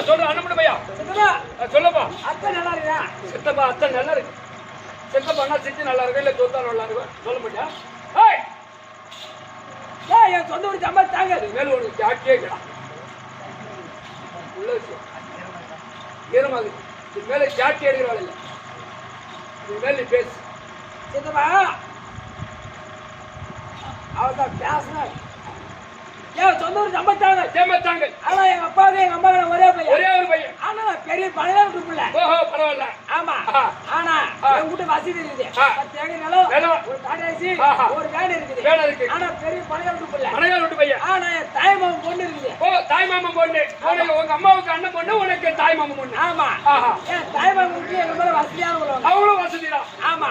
சொல்ற அனுப்பிடு பையா. சொல்லப்பா. அத்தை நல்லா இருக்கா? சித்தப்பா அத்தை நல்லா இருக்கு. சித்தப்பானா சித்தி நல்லா இருக்கு இல்ல சொத்தா நல்லா இருக்கு சொல்ல மாட்டியா? என் சொந்த ஊர் சம்பா தாங்க மேல ஒரு ஜாக்கியே இருக்கா உள்ள ஈரமாகுது. இது மேல ஜாக்கி எடுக்கிறவாள் இல்லை. இது மேல நீ பேசு. சித்தப்பா அவர்தான் பேசினார். ஏன் சொந்த ஊர் சம்பத்தாங்க சேமத்தாங்க. ஆனா எங்க அப்பாவுக்கு எங்க அம்மாவுக்கு ஒரே பையன். ஒரே ஒரு பையன். ஆனா பெரிய பழைய வீட்டுக்குள்ள. ஓஹோ பரவாயில்ல. ஆமா. ஆனா என் வீட்டு வசதி இருக்குது. 10 ஏக்கர் நிலம், ஒரு காட்டாசி, ஒரு வேன் இருக்குது. வேன் இருக்கு. ஆனா பெரிய பழைய வீட்டுக்குள்ள. பழைய வீட்டு பையன். ஆனா என் தாய் மாமன் பொண்ணு இருக்குது. ஓ தாய் மாமன் பொண்ணு. உங்க அம்மாவுக்கு அண்ணன் பொண்ணு, உனக்கு தாய் மாமன் பொண்ணு. ஆமா. என் தாய் மாமன் வீட்டுல எங்க மேல வசதியான உள்ளவங்க. அவங்களும் வசதிதான். ஆமா.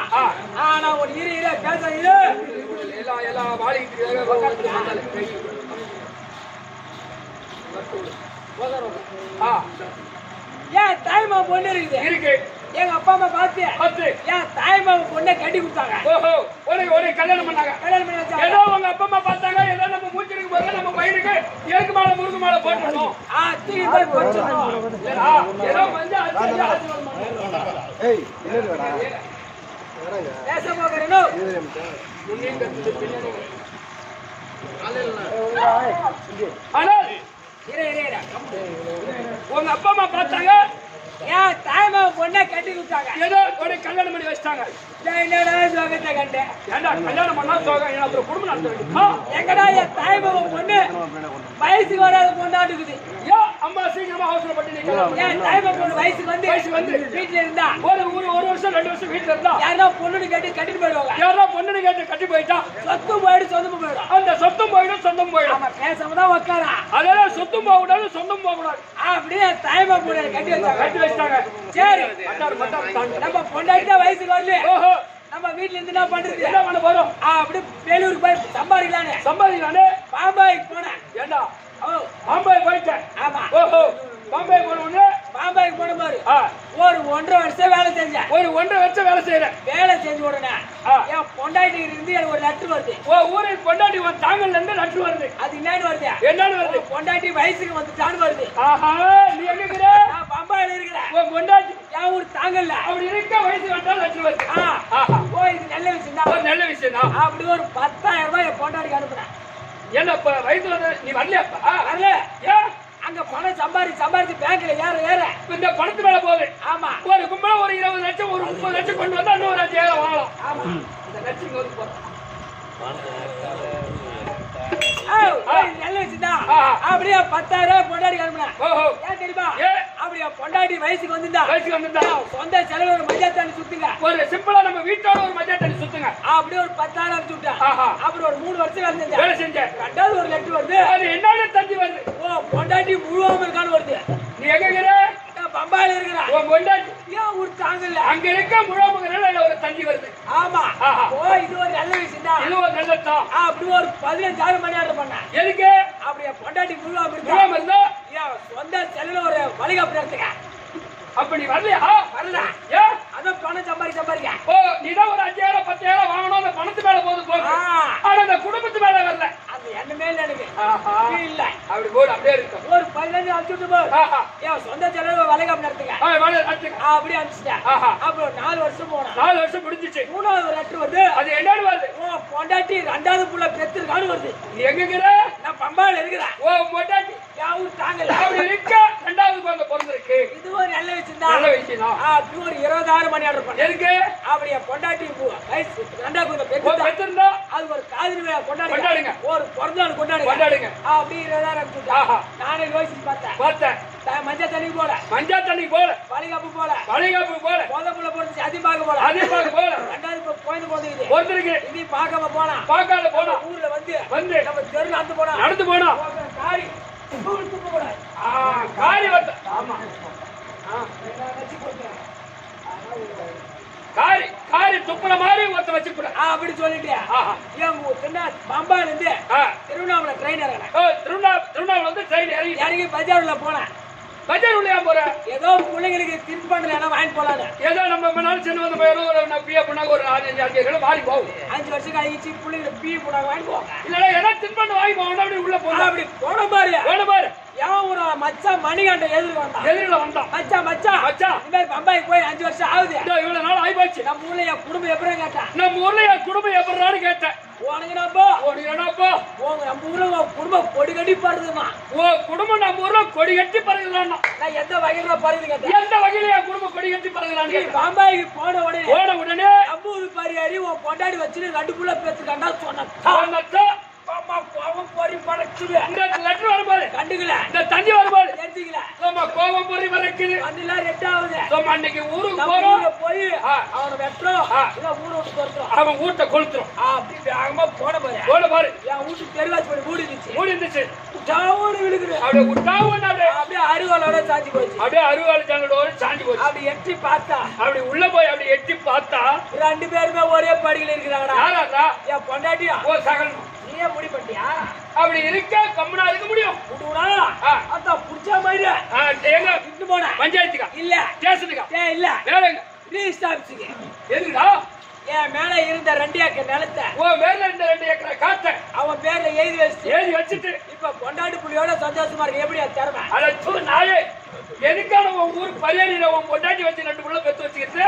ஆனா ஒரு இரு பேச இரு. எல்லாம் வாடிக்கிட்டு ஏன் தாய்மா பொண்ணு இருக்குது. எங்க அப்பா அம்மா பார்த்து ஏன் தாய்மா பொண்ணை கட்டி கொடுத்தாங்க. ஓஹோ ஒரு கல்யாணம் பண்ணாங்க. கல்யாணம் பண்ணி வச்சாங்க. ஏதோ உங்க அப்பா அம்மா பார்த்தாங்க. ஏதோ நம்ம மூச்சிருக்கு போது நம்ம பையனுக்கு எருக்கு மாலை முருகு மாலை போட்டுறோம். தூக்கி போய் போட்டுறோம். ஏதோ மஞ்சள் பேச போகிறேனோ ஆனால் உங்க அப்பா அம்மா பார்த்தாங்க. ஏன் தாய்மா பொண்ணை கட்டி கொடுத்தாங்க. ஏதோ ஒரு கல்யாணம் பண்ணி வச்சிட்டாங்க. என்னடா சோகத்தை கண்டேன். ஏண்டா கல்யாணம் பண்ணா சோகம் அப்புறம் குடும்பம் நடத்த வேண்டும். எங்கடா என் தாய்மா பொண்ணு வயசுக்கு வராத பொண்ணாட்டுக்குது. ஏன் அம்மா சீக்கிரமா அவசரப்பட்டு என் தாய்மா பொண்ணு வயசுக்கு வந்து வீட்டுல இருந்தா ஒரு வருஷம் 2 வருஷம் வீட்டுல இருந்தா யாரா பொண்ணுன்னு கட்டிட்டு போயிடுவாங்க. யாரா பொண்ணுன்னு கேட்டு கட்டி போயிட்டா சொத்தும் போயிடும் சொந்தமும் போயிடும். அந்த சொத்தும் போயிடும் சொந்தம் போயிடும். நம்ம பேசாம தான் உட்காரா. அதெல்லாம் சொத்தும் போக கூடாது சொந்தம் போக கூடாது. அப்படியே தாய்மா பொண்ணு கட்டி வச்சாங்க. சரி நம்ம பொண்டாட்டி தான் வயசுக்கு வரல. ஓஹோ நம்ம வீட்டுல இருந்து என்ன பண்றது? என்ன பண்ண போறோம்? அப்படி வேலூருக்கு போய் சம்பாதிக்கலானே பாம்பாய்க்கு போனேன். ஏண்டா பாம்பாய் போயிட்டேன். ஆமா. ஓஹோ பாம்பாய் போனோன்னு பாம்பாய்க்கு போன பாரு ஒரு 1.5 வருஷம் வேலை செஞ்சேன். ஒரு 1.5 வருஷம் வேலை செய்யறேன். வேலை செஞ்சு உடனே என் பொண்டாட்டி இருந்து எனக்கு ஒரு லெட்டர் வருது. ஊரில் பொண்டாட்டி தாங்கல்ல இருந்து லெட்டர் வருது. அது என்னன்னு வருது? என்னன்னு வருது? பொண்டாட்டி வயசுக்கு வந்துட்டான்னு வருது. ஆஹா நீ எங்க இருக்கிற? நான் பம்பாயில இருக்கிறேன். உன் பொண்டாட்டி என் ஊர் தாங்கல்ல. அப்படி இருக்க வயசு வந்தா லெட்டர் வருது. இது நல்ல விஷயம் தான். ஒரு நல்ல விஷயம் தான். அப்படி ஒரு 10,000 ரூபாய் என் பொண்டாட்டிக்கு அனுப்புறேன். என்ன வயசு வந்து நீ வரலையாப்பா? வரல. ஏன்? அங்க பணம் சம்பாதிச்சு பேங்க்ல ஏற இந்த பணத்து மேல போகுது. ஆமா. ஒரு கும்பல ஒரு 20 லட்சம் ஒரு 30 லட்சம் கொண்டு வந்தா இன்னும் ஒரு 5,000 வாங்கலாம். ஆமா. இந்த லட்சம் நல்ல விஷயம் அப்படியே 10,000 ரூபாய் பொண்டாட்டி அனுப்புனேன். ஏன் தெரியுமா? அப்படியே பொண்டாட்டி வயசுக்கு வந்துட்டா சொந்த செலவு ஒரு மஞ்சள் தண்ணி சுத்துங்க. ஒரு சிம்பிளா நம்ம வீட்டோட ஒரு மஞ்சள் தண்ணி சுத்துங்க. அப்படியே ஒரு 10,000 அனுப்பிச்சு விட்டேன். அப்புறம் ஒரு 3 வருஷம் வேலை செஞ்சேன். ரெண்டாவது ஒரு லெட்டர் வருது. அது என்னன்னு தண்ணி வருது. பொண்டாட்டி முழுவாம இருக்கான்னு வருது. நீ எங்க இருக்கிற? பம்பாயில இருக்கிறேன். உன் பொண்டாட்டி ஏன் ஊர் தாங்கல அங்க இருக்க முழுவாம ஒரு தண்ணி வருது. ஆமா. இது ஒரு நல்ல விஷயம் தான். இது ஒரு நல்லதான். அப்படி ஒரு 15,000 மணி ஆர்டர் பண்ணேன். எதுக்கு? அப்படியே பொண்டாட்டி முழுவாம இருந்தா சொந்த செல்லுல ஒரு வழிகாப்பு எடுத்துக்க. அப்ப நீ வரலையா? வரல. ஏன்? அதான் பணம் சம்பாதிக்க. நீதான் ஒரு 5,000 10,000 வாங்கணும். அந்த பணத்து மேல போகுது. ஆனா அந்த குடும்பத்து மேல வரல. அது என்ன மேல எனக்கு இல்ல. அப்படி போடு அப்படியே இருக்கு. ஒரு 15 அனுப்பிச்சு போடு. ஏன் சொந்த செலவு வளைகாப்பு நடத்துங்க. அப்படியே அனுப்பிச்சிட்டேன். அப்புறம் 4 வருஷம் போனா. 4 வருஷம் முடிஞ்சிச்சு. 3வது லெட்டர் வருது. அது என்னன்னு வருது? பொண்டாட்டி 2வது புள்ள பெத்திருக்கான்னு வருது. நீ எங்க இருக்கிற? நான் பம்பாயில இருக்கிறேன். பொண்டாட்டி யாவும் தாங்கல. அப்படி இருக்க 2வது குழந்தை பிறந்திருக்கு. இது ஒரு நல்ல விஷயம் தான். நல்ல விஷயம் தான். அப்படி ஒரு 20,000 மணி ஆர்டர் பண்ணேன். எதுக்கு? அப்படியே பொண்டாட்டி வயசு 2வது குழந்தை பெத்திருந்தா அது ஒரு காதலி விழா கொண்டாடுங்க. ஒரு பிறந்தநாள் கொண்டாடுங்க. அப்படி 20,000 அனுப்பிச்சுட்டா. நானே யோசிச்சு பார்த்தேன். மஞ்சள் தண்ணி போல வளைகாப்பு போல முதல்ல போட்டு அதிபாக போல 2வது கோயில் போந்துருக்கு. இது பார்க்காம போனா ஊர்ல வந்து நம்ம தெரு நடந்து போனா காரி வந்து ஆமா காரி துப்புற மாதிரி ஒருத்த வச்சு கூட அப்படி சொல்லிட்டு பம்பாயில இருந்து திருவண்ணாமலை ட்ரெயின் இறங்கினேன். திருவண்ணாமலை வந்து ட்ரெயின் இறங்கி பஜார்ல போனேன். பஜார் உள்ளே போற ஏதோ பிள்ளைங்களுக்கு தின்பண்டம் என்ன வாங்கி போலான்னு ஏதோ நம்ம முன்னாடி சென்று வந்த போயிடும் ஒரு பிஏ பண்ணாங்க ஒரு 4-5 கிலோ வாங்கி போகும் 5 வருஷம் கழிச்சு பிள்ளைங்களுக்கு பீ போனாங்க வாங்கி போவாங்க இல்ல ஏதோ தின்பண்டம் வாங்கி போகணும் அப்படி உள்ள போனா அப்படி போன பாரு ஏன் ஒரு மச்சான் மணிகண்ட எதிரில வந்தான் மச்சான் இந்த மாதிரி பம்பாய்க்கு போய் 5 வருஷம் ஆகுது இவ்வளவு நாள் ஆகி போச்சு நம்ம ஊர்ல என் குடும்பம் எப்படி கேட்டேன் நம்ம ஊர்ல என் குடும்பம் எப்படின்னு கேட்டேன் உனக்குனாப்போ நம்ம ஊர்ல உன் குடும்பம் கொடி கட்டி பாருதுமா உன் குடும்பம் நம்ம ஊர்ல கொடி கட்டி பறகுதான் நான் எந்த வகையில பாருது கேட்டேன் எந்த வகையில என் குடும்பம் கொடி கட்டி பறகுதான் பம்பாய்க்கு போன உடனே நம்ம ஊரு பாரி உன் கொண்டாடி வச்சுட்டு 2 புள்ள பேத்துக்காண்டா சொன்ன கோபம் பொறி பறக்குது இந்த லெட்டர் வரும்போது கண்டுக்கல இந்த தண்ணி வரும்போது தெரிஞ்சுக்கல நம்ம கோபம் பொறி பறக்குது அதெல்லாம் ரெட்டாவது நம்ம அன்னைக்கு ஊருக்கு போறோம் போய் அவனை வெட்டுறோம் இல்ல ஊரை விட்டு துரத்துறோம் அவன் வீட்டை கொளுத்துறோம் அப்படி வேகமா போன பாரு என் வீட்டுக்கு தெருவாச்சு போய் மூடி இருந்துச்சு உட்டாவோடு விழுகுது அப்படியே உட்டாவோடு அப்படியே அருவாளோட சாஞ்சி போச்சு அப்படியே அருவாள் ஜங்களோட சாஞ்சி போச்சு அப்படி எட்டி பார்த்தா அப்படி உள்ள போய் அப்படி எட்டி பார்த்தா 2 பேருமே ஒரே படியில இருக்கிறாங்கடா யாரா என் பொண்டாட்டியா ஓ சகல் நீயே முடி பண்ணியா அப்படி இருக்க கம்முனா இருக்க முடியும் அதான் புடிச்ச மாதிரி எங்க இட்டு போன பஞ்சாயத்துக்கா இல்ல ஸ்டேஷனுக்கா இல்ல வேற எங்க ரீஸ்ட் ஆபீஸ்க்கு எதுடா என் மேல இருந்த 2 ஏக்கர் நிலத்தை ஓ மேல இருந்த 2 ஏக்கர் காத்த அவன் பேர்ல எழுதி வச்சுட்டு இப்ப பொண்டாட்டி புள்ளியோட சந்தோஷமா இருக்கு எப்படி திறமை அட நாயே எதுக்கான உன் ஊருக்கு பரியாரியில உன் பொண்டாட்டி வச்சு 2 புள்ள பெத்து வச்சுக்கிட்டு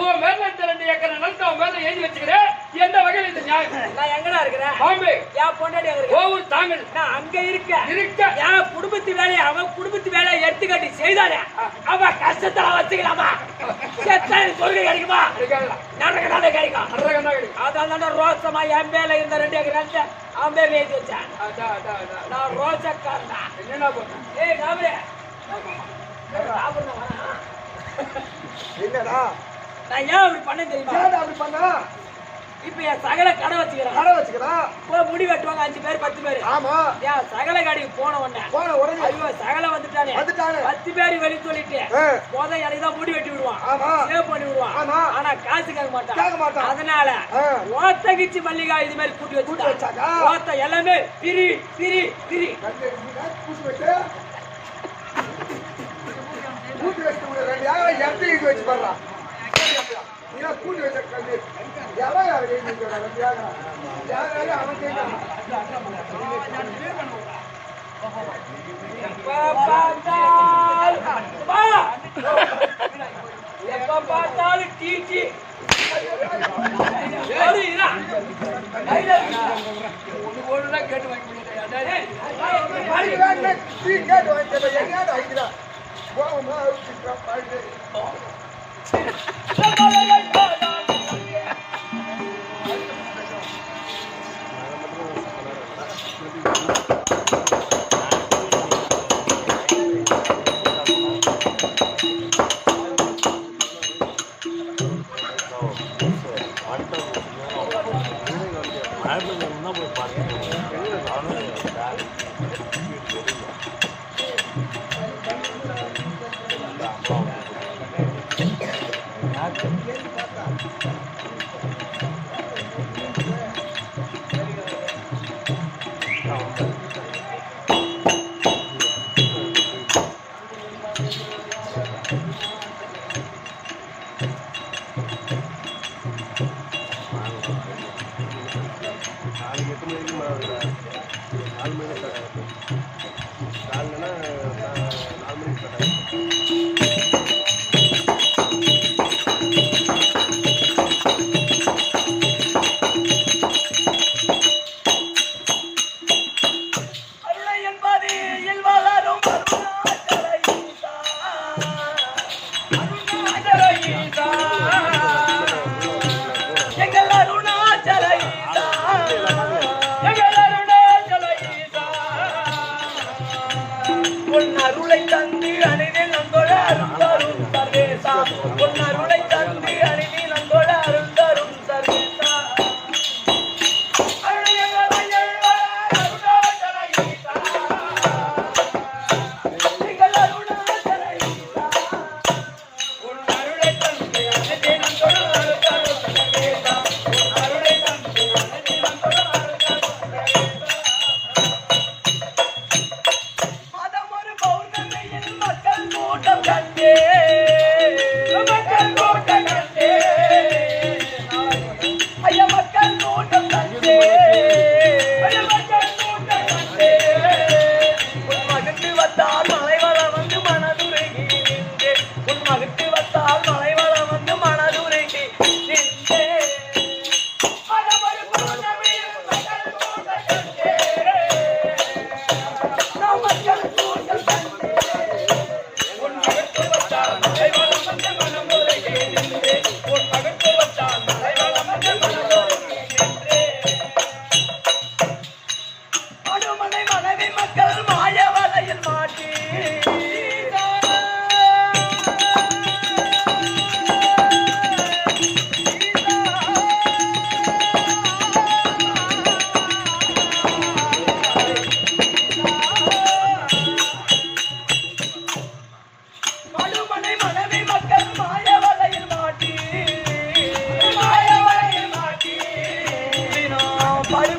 உன் மேல இருந்த 2 ஏக்கர் நிலத்தை அவன் மேல எழுதி வச்சுக்கிறேன் எந்த வகையில இது நியாயம் நான் எங்கடா இருக்கிறேன் பாம்பே என் பொண்டாட்டி அங்க இருக்கு ஊர் தாங்கல் நான் அங்க இருக்க என் குடும்பத்து வேலையை அவன் குடும்பத்து வேலையை எடுத்துக்காட்டி செய்தானே அவன் கஷ்டத்தை வச்சுக்கலாமா சொல்கை கிடைக்குமா நடக்கதானே கிடைக்கும் அதனால ரோசமா என் பேர்ல இருந்த 2 ஏக்கர் நிலத்தை அவன் பேர்ல எழுதி வச்சேன் நான் ரோசக்காரன் தான் என்னடா போட்டேன் ஏய் காபரே என்னடா நான் ஏன் அப்படி பண்ண தெரியுமா அப்படி பண்ணா இப்ப என் சகல கடை வச்சுக்கிறேன் போய் முடி வெட்டுவாங்க 5 பேர் 10 பேர் ஆமா என் சகல கடைக்கு போன உடனே ஐயோ சகல வந்துட்டானே 10 பேர் வெளி சொல்லிட்டு எனக்கு தான் முடி வெட்டி விடுவான் சேவ் பண்ணி விடுவான் ஆனா காசு கேட்க மாட்டான் அதனால ஓத்த கிச்சி மல்லிகா இது மாதிரி கூட்டி வச்சாங்க ஓத்த எல்லாமே பிரி கூட்டி வச்சு பாடுறான் கூட்டி வச்ச கல்வி எப்ப பார்த்தாலும் டீ ஒண்ணுதான் கேட்டு வாங்கி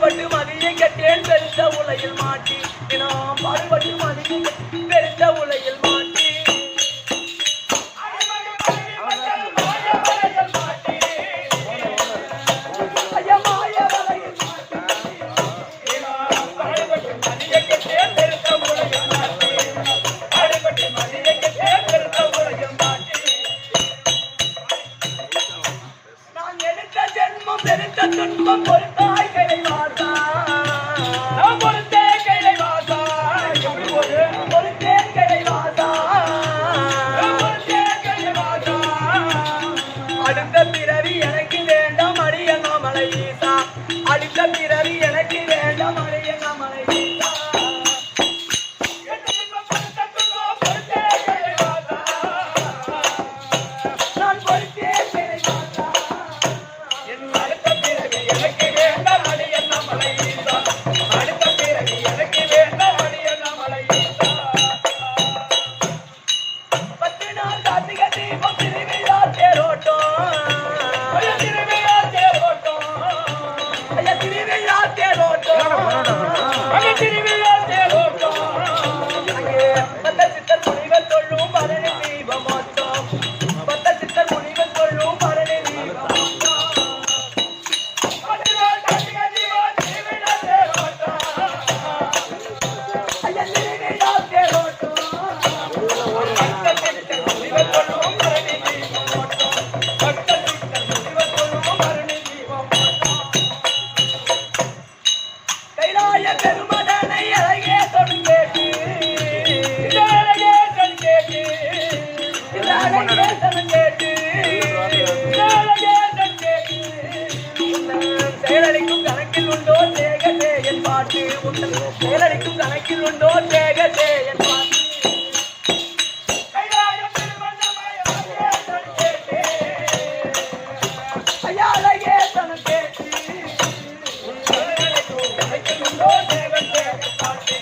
பாடுபட்டு மதியை கட்டேன் பெருத்த உலகில் மாட்டி தினம் பாடுபட்டு மதியை பெருத்த உலகில் மாட்டி துன்பம் பொறுத்தாய் கைவாசா பொறுத்தே கைவாசா பொறுத்தே கைவாசா பொறுத்தே கைவாசா அடுத்த பிறவி எனக்கு வேண்டாம் அடியண்ணாமலை ஈசா அடுத்த பிறவி எனக்கு வேண்டாம் அடியண்ணாமலை ஈசா நான் பொறுத்தே கைவாசா செயலடிக்கும் கணக்கில் உண்டோ தேகதே என் பாட்டு செயலடிக்கும் கணக்கில் உண்டோ தேகதே என் பாட்டு ஐயா அழகே தனம் கேட்டு கணக்கில் உண்டோ தேகதே என் பாட்டு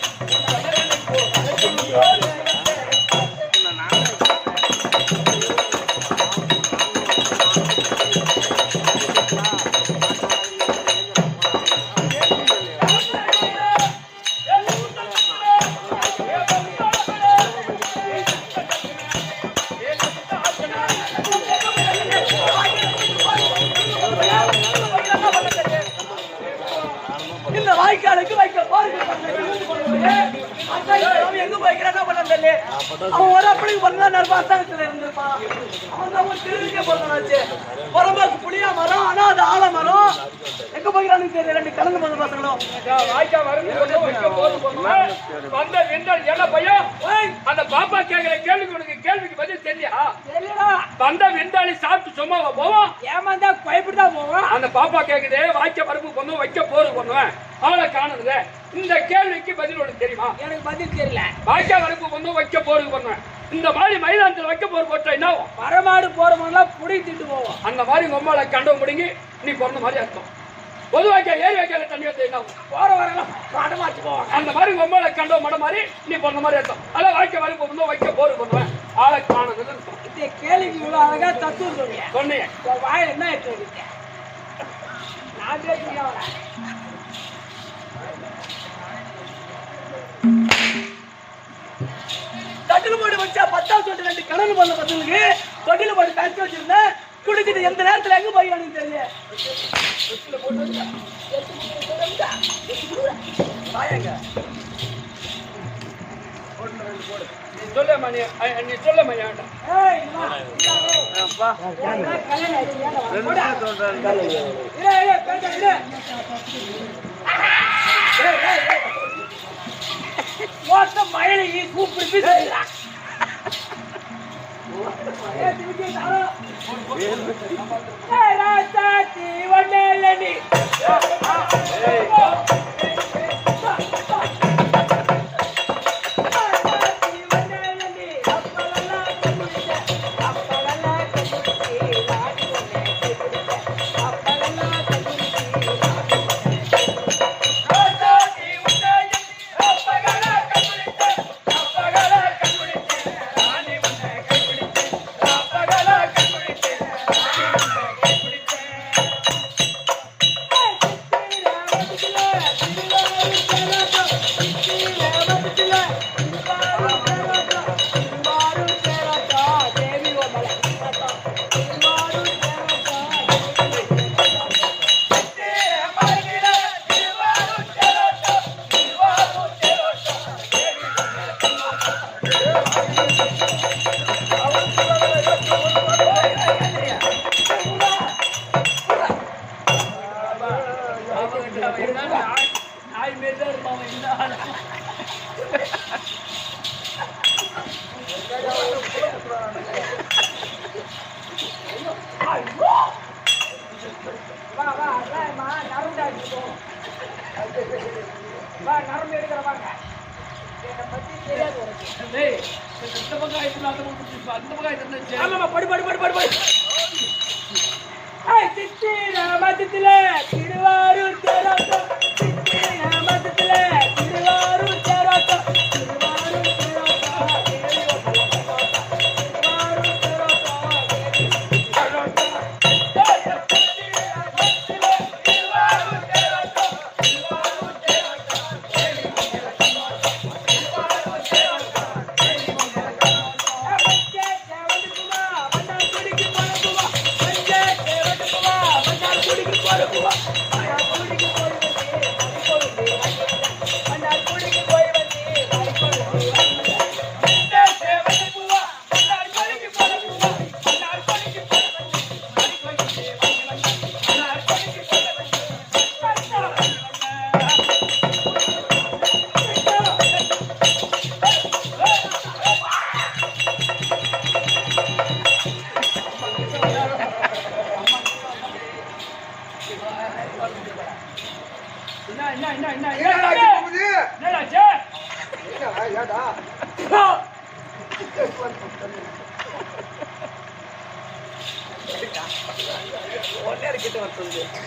இந்த வாய்க்காலுக்கு வைக்க எங்க போய்க்கிறான் பண்ணல அவன் ஒரு அப்படிக்கு பண்ணா நர்பாசத்துல இருந்திருப்பான் அவன் தான் ஒரு திருவிக்கே போனாச்சு புறம்பாக்கு புளியா மரம் ஆனா அது ஆல மரம் எங்க போய்க்கிறான்னு தெரியல ரெண்டு கலந்து பண்ண பசங்களும் வாய்க்கா வந்த விண்டல் என்ன பையன் அந்த பாப்பா கேட்கிற கேள்விக்கு உனக்கு கேள்விக்கு பதில் தெரியா வந்த விண்டாளி சாப்பிட்டு சும்மாவா போவோம் ஏமாந்தா பயப்பட்டுதான் போவோம் அந்த பாப்பா கேக்குது வாய்க்க பருப்பு பண்ணுவோம் வைக்க போறது பண்ணுவேன் அவளை காணுது இந்த கேள்விக்கு பதில் உனக்கு தெரியுமா எனக்கு பதில் தெரியல வாய்க்கா பருப்பு பண்ணுவோம் வைக்க போறது பண்ணுவேன் இந்த மாதிரி மைதானத்தில் வைக்க போற போட்டா என்ன மரமாடு போறவங்களாம் புடி திட்டு போவோம் அந்த மாதிரி உம்மால கண்ட முடிங்கி நீ பிறந்த மாதிரி அர்த்தம் பொது வாய்க்கா ஏரி வைக்காத தண்ணி வச்சு என்ன போற வரலாம் மடமாச்சு போவோம் அந்த மாதிரி உம்மால கண்டோ மட மாதிரி நீ பிறந்த மாதிரி அர்த்தம் அதான் வாய்க்க பருப்பு பண்ணுவோம் வைக்க போறது பண்ணுவேன் ஆளை காணுதுன்னு இந்த கேள்விக்கு இவ்வளவு அழகா தத்துவம் சொன்னீங்க சொன்னீங்க வாயில என்ன எடுத்து வைக்க நான் பேசுறேன் தட்டில் போட்டு வச்சா 10ஆம் சொட்டு 2 கணக்கு பண்ண பசங்களுக்கு தொட்டில போட்டு கழிச்சு வச்சிருந்தேன் குடிச்சிட்டு எந்த நேரத்துல எங்க போய் எனக்கு தெரியல சொல்ல மணி நீ சொல்ல மணி மயிலை கூப்பிட்டு ஒன்னே நாய் மாரி தான் இருப்பான் இந்த ஆளு. நரம்பு எடுக்கிறவாங்க என்னை பத்தி தெரியாது உனக்கு. டேய், இந்த பக்கம் ஆயிடுச்சு, அந்த பக்கம் பிடிச்சிருப்பா. அந்த பக்கம் ஆயிடுச்சு, சரி. ஆமாமா படு படு படு படு படு. ஏய் சித்திர மதத்துல திருவாரூர் தேரோட்டம். சித்திர மதத்துல திருவாரூர் தேரோட்டம். திருவாரூர் தேரோட்டம் திருவாரூர்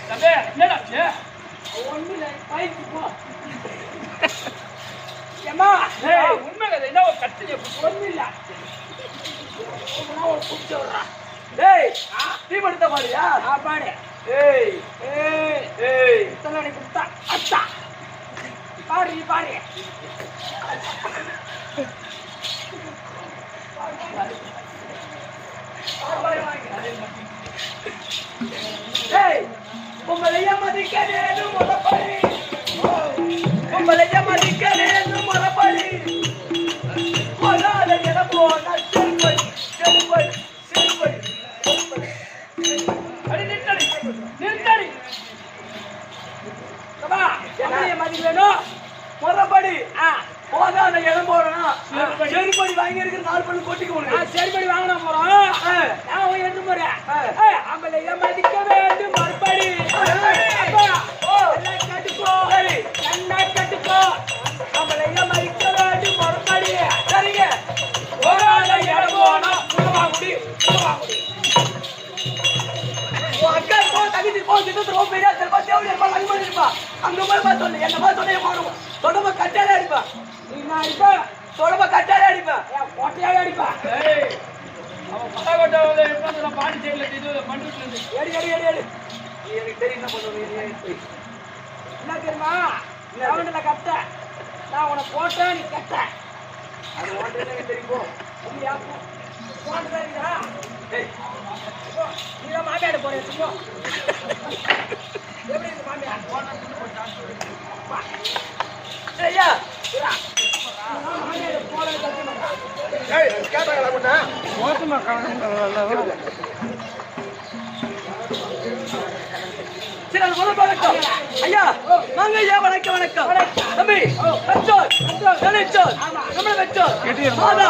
தம்பி, என்னடாச்சு? ஏய், உண்மை கதை என்ன ஒரு கத்திரியை தீபடுத்த பாருயா பாடு. ஏய் ஏய் ஏய் தலாடி குத்தா அத்தா பாரு பாரு. ஏய் உங்களைய மதிக்கிறேன்னு முறப்படி. உங்களைய மதிக்கிறேன்னு முறப்படி. போனால என போன செல்வடி செல்வடி செல்வடி. அடி நிறுத்தடி நிறுத்தடி. என்னைய மதிக்கணும் முறப்படி. போதான இடம் போறோம். செருப்படி வாங்கி இருக்கிற 4 பண்ணு கொட்டிக்கு செருப்படி வாங்கினா போறோம். நான் என்ன போறேன் அவளை மதிக்க வேண்டும் மறுபடி. கட்டுக்கோ கண்ணா கட்டுக்கோ அவளை மதிக்க வேண்டும் மறுபடி. சரிங்க போதான இடம் போனா முடி அக்கா போ தகுதி போ திட்டத்தில் போ பெரியா செல்வா தேவடி இருப்பா அனுமதி இருப்பா. அங்க போய் பார்த்து சொல்லு என்ன மாதிரி சொன்ன மாறும் தொடர்பு கட்டாலே அடிப்பா. நான் அடிப்பா தொடர்பு கட்டாலே அடிப்பா. கொட்டையாவே அடிப்பா. ஏய் அவன் பட்டாவட்டாவில் எடுத்து பாடி செய்யல இது மண்டுட்டு இருந்து எடி எடி எடி எடி. எனக்கு தெரியும் என்ன பண்ணுவேன். என்ன தெரியுமா அவன்ல கட்ட நான் உன போட்டேன் நீ கட்ட. அது ஓட்டுறது தெரியும். இல்லையா போட்டுறா. நீ தான் மாமியாடு போற சும்மா எப்படி இருக்கு மாமியார் ஐயா மாமியாடு போற கேட்டாங்களா முன்ன சரி அது முதல் வணக்கம் ஐயா வாங்க ஐயா வணக்கம் வணக்கம் தம்பி பெற்றோர் நினைச்சோர் நம்மள பெற்றோர் மாதா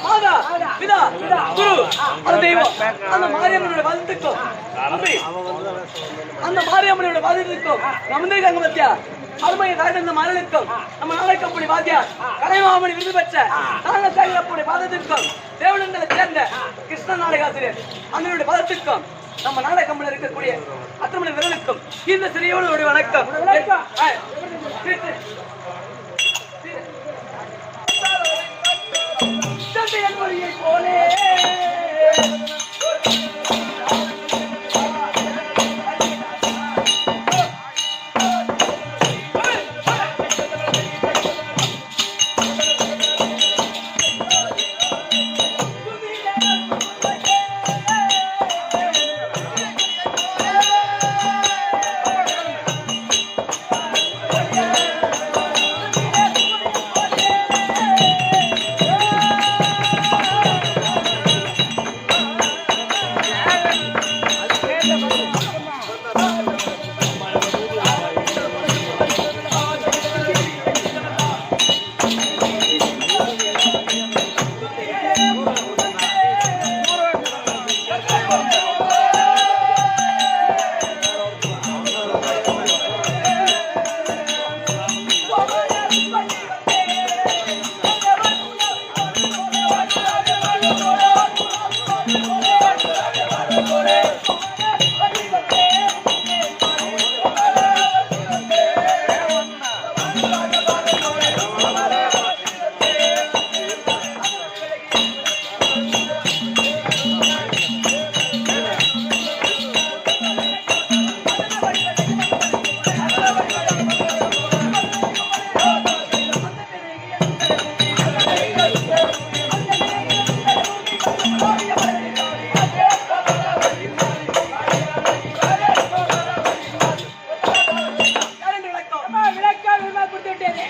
மாதா பிதா குரு அந்த தெய்வம் அந்த மாரியம்மனோட வாழ்த்துக்கும் தம்பி அந்த மாரியம்மனோட வாழ்த்துக்கும் நம்ம அங்க பத்தியா அருமையை தாழ்ந்த மரலுக்கும் நம்ம நாளைக்கப்படி வாத்தியார் கலைமாமணி விருது பெற்ற நாளைக்கப்படி பாதத்திற்கும் தேவனங்களை சேர்ந்த கிருஷ்ண நாடகாசிரியர் அண்ணனுடைய பாதத்திற்கும் நம்ம நாடகம்பல இருக்கக்கூடிய அத்தமணி விரலுக்கும் இந்த சிறியவனுடைய வணக்கம். போலே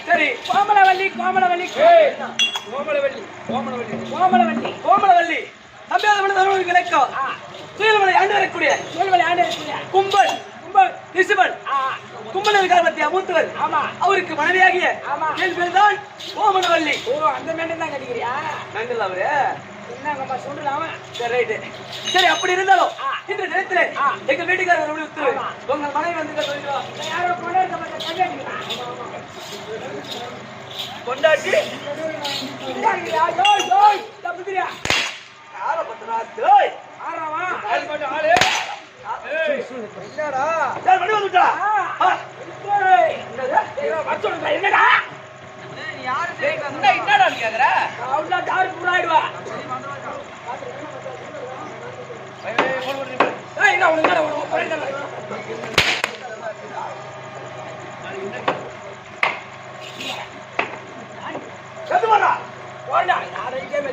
சரி கோமலவல்லி கோமலவல்லி ஏய், கோமலவல்லி கோமலவல்லி கோமலவல்லி கோமலவல்லி தம்பியாதவன தருணம் விளக்கம் சுயல்மலை ஆண்டு வரக்கூடிய சொல்வலை ஆண்டு இருக்குங்க கும்பல் கும்பல் நிசுபன் கும்பல் இருக்கார் பத்தியா மூத்தவர் ஆமா அவருக்கு மனைவியாகிய ஆமா. என் பேர் தான் கோமலவல்லி. ஓ அந்த மேண்டம் தான் கட்டிக்கிறியா நாங்கள் அவரு என்னங்கம்மா சொல்றாம சரி ரைட்டு சரி அப்படி இருந்தாலும் ஆ. இந்த நேரத்துல ஆ. எங்க வீட்டுக்காரர் உத்தரவு ஆமா. உங்க மனைவி வந்து சொல்லிடுவோம் யாரோ கொண்டாடி நம்ம கல்யாணிக்கலாம் கொண்டாட்டி யோய் யோய் தப்புக்கிறியா யார பத்திரா டேய் ஆறாவா ஆள் மட்டும் ஆளு ஏய், என்னடா யார் மணி வந்துட்டா என்னடா என்னடா கேக்குற அவ்வளோ தாரு புறாயிடுவா என்ன உனக்கு கத்துவாடா போடா யாரையும் கேட்க